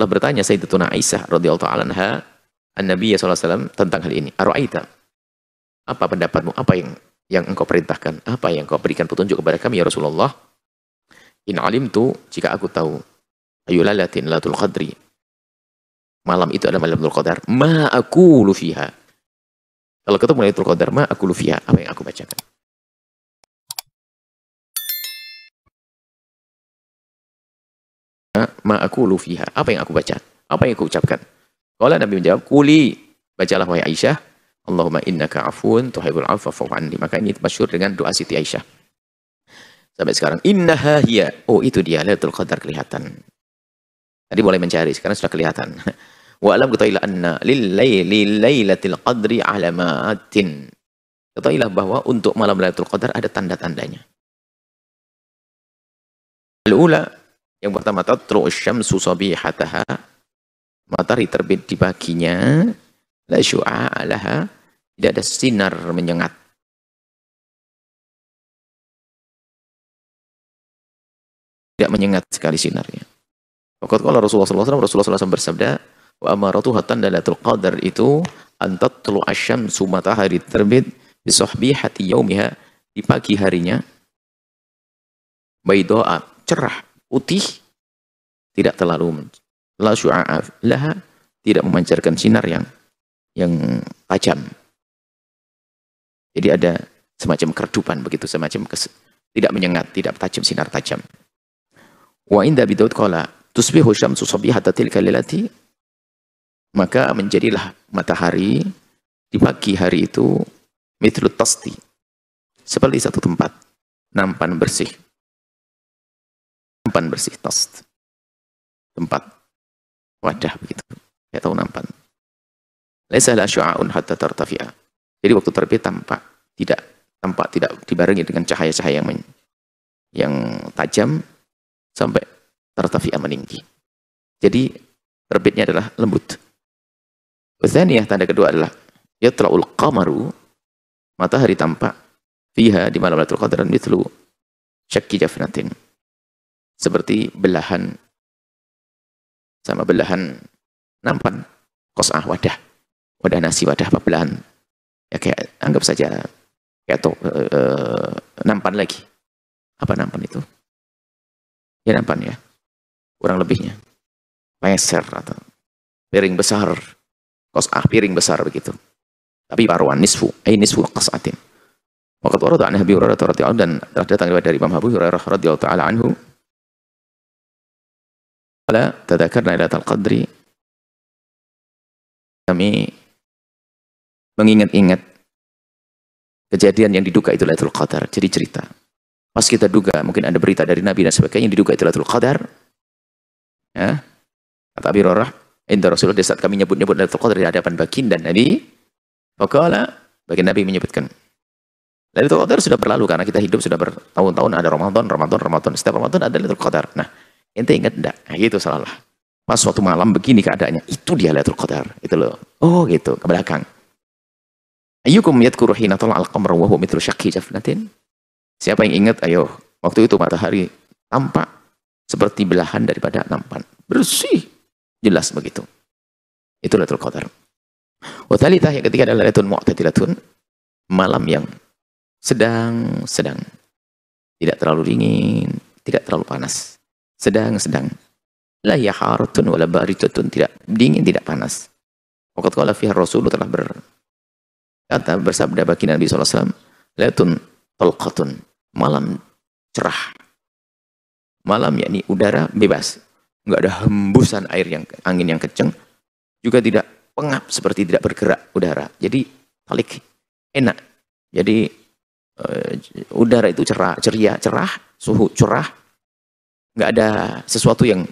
telah bertanya Sayyidatuna Aisyah radhiyallahu ta'ala anha an-Nabi sallallahu alaihi wasallam tentang hal ini. Ara'aita, apa pendapatmu? Apa yang engkau perintahkan? Apa yang engkau berikan petunjuk kepada kami ya Rasulullah? In alimtu, jika aku tahu, ayulalatin latul qadri, malam itu adalah malam Lailatul Qadar, ma aqulu fiha. Kalau ketemu Lailatul Qadar, ma aqulu fiha, apa yang aku bacakan? Ma aqulu fiha, apa yang aku baca? Apa yang aku ucapkan? Kalau Nabi menjawab, kuli, bacalah wahai Aisyah, Allahumma innaka afun tuhibbul afwa fa'fu anni. Maka ini masyhur dengan doa Siti Aisyah. Sampai sekarang, innaha hiya. Oh, itu dia Lailatul Qadar kelihatan. Tadi boleh mencari, sekarang sudah kelihatan. Wa alam ketahuilah anna lailatul qadri alamatin. Ketahuilah bahwa untuk malam Lailatul Qadar ada tanda-tandanya. Al-ula, yang pertama, tatlu'u syamsu sabihataha, matahari terbit di paginya, la syu'a laha, tidak ada sinar menyengat. Tidak menyengat sekali sinarnya. Waktu kalau Rasulullah SAW bersabda, wa amaratu hatan Lailatul Qadar itu antat tulu asyamsu, matahari terbit di sahbihati yaumiha, di pagi harinya, baydoa, cerah, putih, tidak terlalu la syu'a laha, tidak memancarkan sinar yang tajam. Jadi ada semacam keredupan begitu, semacam tidak menyengat, tidak tajam, sinar tajam. Wa inda bi Daud qala tusbihu syamsu sabihata tilka lailati, maka menjadilah matahari di pagi hari itu mithlu tasti, seperti satu tempat nampan bersih. Nampan bersih, tast, tempat wadah begitu. Ya tahu nampan. Laisa la syu'a'un hatta tartafi'a. Jadi waktu terbit tampak tidak dibarengi dengan cahaya-cahaya yang tajam sampai tartafi'a, meninggi. Jadi terbitnya adalah lembut. Tsaniyah, tanda kedua adalah yatla'ul qamaru, matahari tampak fiha di malam Lailatul Qadar mithlu syakki jafnatin, seperti belahan, sama belahan nampan, qas'ah, wadah nasi, wadah apa, belahan, ya kayak anggap saja kayak nampan lagi. Apa nampan itu? Ya nampan ya, kurang lebihnya leser atau piring besar, qas'ah, piring besar begitu. Tapi paruan nisfu qas'atin. Waqad warada an Abi Hurairah radhiyallahu anhu, dan telah datang dari Imam Abu Hurairah radhiyallahu taala anhu, qala tadzakarna Lailatul Qadri, kami mengingat-ingat kejadian yang diduga itu Lailatul Qadar. Jadi cerita, pas kita duga mungkin ada berita dari Nabi dan sebagainya yang diduga itu Lailatul Qadar, ya, kata Abi Hurairah, inda Rasulullah, di saat kami nyebut-nyebut Lailatul Qadar di hadapan baginda Nabi, faqala, baginda Nabi menyebutkan, Lailatul Qadar sudah berlalu karena kita hidup sudah bertahun-tahun, ada Ramadan, setiap Ramadan ada Lailatul Qadar. Nah, ente ingat enggak? Nah, gitu salah. Pas suatu malam begini keadaannya, itu dia Lailatul Qadar. Itu loh. Oh gitu, ke belakang. Ayyukum yadhkuru hina tala'al qamar wa huwa mithlu shaqqi jafnatin? Siapa yang ingat, ayo, waktu itu matahari tampak seperti belahan daripada nampan. Bersih, jelas begitu. Itu Lailatul Qadar. Wa thalithah, yang ketiga adalah Lailatul Mu'tadilatun, malam yang sedang-sedang. Tidak terlalu dingin, tidak terlalu panas. Sedang-sedang. La yaharatun wala baridatun, tidak dingin, tidak panas. Waqad qala fiha Rasulullah, telah berkata, bersabda baginda Nabi sallallahu alaihi wasallam, Lailatun talqatun, malam cerah. Malam yakni udara bebas. Enggak ada hembusan angin yang kencang, juga tidak pengap seperti tidak bergerak udara. Jadi talik, enak. Jadi udara itu ceria, cerah, suhu cerah, nggak ada sesuatu yang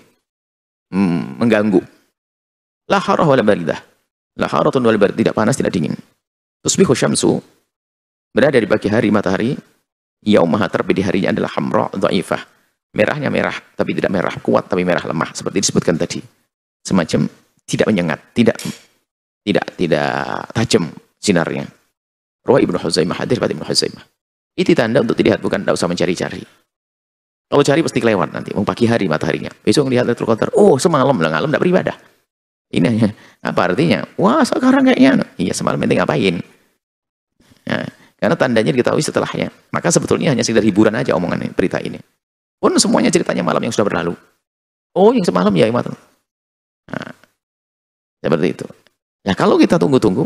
mengganggu. La harah wala baridah, la haratun wala baridah, tidak panas, tidak dingin. Tusbihu syamsu, berada di pagi hari matahari, yaumaha, terbit di harinya adalah hamra dhaifah, merahnya merah tapi tidak merah kuat, tapi merah lemah, seperti disebutkan tadi, semacam tidak menyengat, tidak tajam sinarnya. Ruwah Ibnu Huzaimah, hadir pada Ibnu Huzaimah. Itu tanda untuk dilihat, bukan, tidak usah mencari-cari. Kalau cari pasti kelewat nanti, mau pagi hari mataharinya. Besok lihat Lailatul Qadar, oh semalam lah, ngalem tidak beribadah. Ini hanya, apa artinya? Wah sekarang kayaknya, iya semalam penting ngapain? Nah, karena tandanya diketahui setelahnya. Maka sebetulnya hanya sekedar hiburan aja omongan ini, berita ini. Pun semuanya ceritanya malam yang sudah berlalu. Oh yang semalam ya imat. Nah, seperti itu. Ya kalau kita tunggu-tunggu,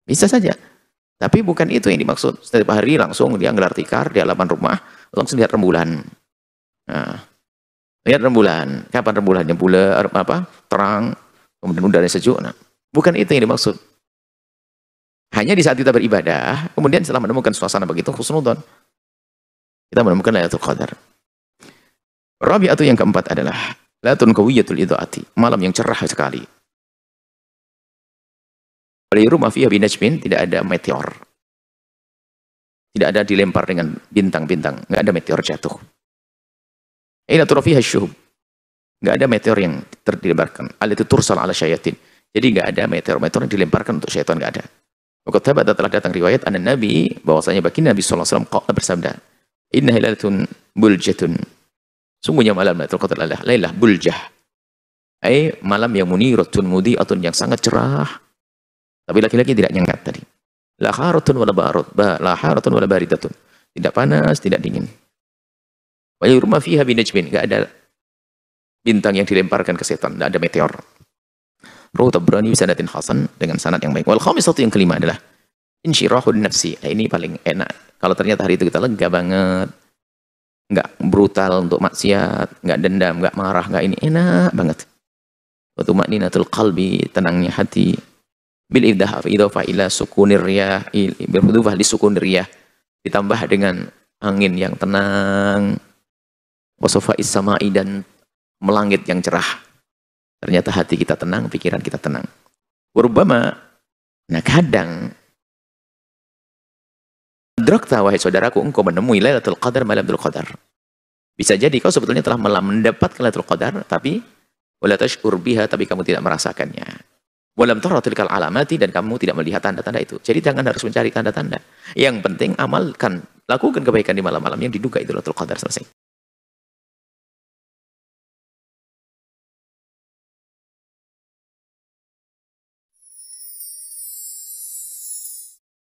bisa saja. Tapi bukan itu yang dimaksud. Setiap hari langsung dia gelar tikar di halaman rumah, langsung lihat rembulan. Nah, lihat rembulan. Kapan rembulannya? Bulan apa? Terang, kemudian udara sejuk. Nah, bukan itu yang dimaksud. Hanya di saat kita beribadah, kemudian setelah menemukan suasana begitu husnudzon, kita menemukan Lailatul Qadar. Rabi'atu yang keempat adalah Lailatun qawiyatul idha'ati, malam yang cerah sekali. Ghairu ma fiha binajmin, tidak ada meteor. Tidak ada dilempar dengan bintang-bintang, enggak ada meteor jatuh. Ila turfiha syuhub. Enggak ada meteor yang terdilemparkan. Allati tursal ala syayatin. Jadi enggak ada meteor-meteor yang dilemparkan untuk syaitan, enggak ada. Maka telah datang riwayat anak Nabi bahwasanya baginda Nabi sallallahu alaihi wasallam bersabda, "Inna lailatun buljatun." Sungguhnya malam Lailatul Qadar adalah lailah buljah. Malam yang muniratun mudhi'atun, yang sangat cerah. Tapi laki-laki tidak nyengat tadi. La haratun wala barud, la haratun wala baridatun. Tidak panas, tidak dingin. Wa yurma fiha binajmin, enggak ada bintang yang dilemparkan ke setan, enggak ada meteor. Rawahu Tabrani bi sanadin hasan, dengan sanad yang baik. Wal khamisatu yang kelima adalah insyirahun nafsi. Nah, ini paling enak. Kalau ternyata hari itu kita lega banget, enggak brutal untuk maksiat, enggak dendam, enggak marah, enggak ini, enak banget. Wa tumaninatul qalbi, tenangnya hati. Bil idhafah ila sukunir riyah, bil idhafah li sukunir riyah, ditambah dengan angin yang tenang, wasafa'is sama'i, dan melangit yang cerah. Ternyata hati kita tenang, pikiran kita tenang. Warubbama, nah kadang adrakta, wahai saudaraku, engkau menemui Lailatul Qadar, malam Lailatul Qadar. Bisa jadi kau sebetulnya telah mendapatkan Lailatul Qadar, tapi wala tash'ur biha, tapi kamu tidak merasakannya. Walam tara tilkal alamati, dan kamu tidak melihat tanda-tanda itu. Jadi jangan harus mencari tanda-tanda. Yang penting amalkan, lakukan kebaikan di malam-malam yang diduga itu Lailatul Qadar, selesai.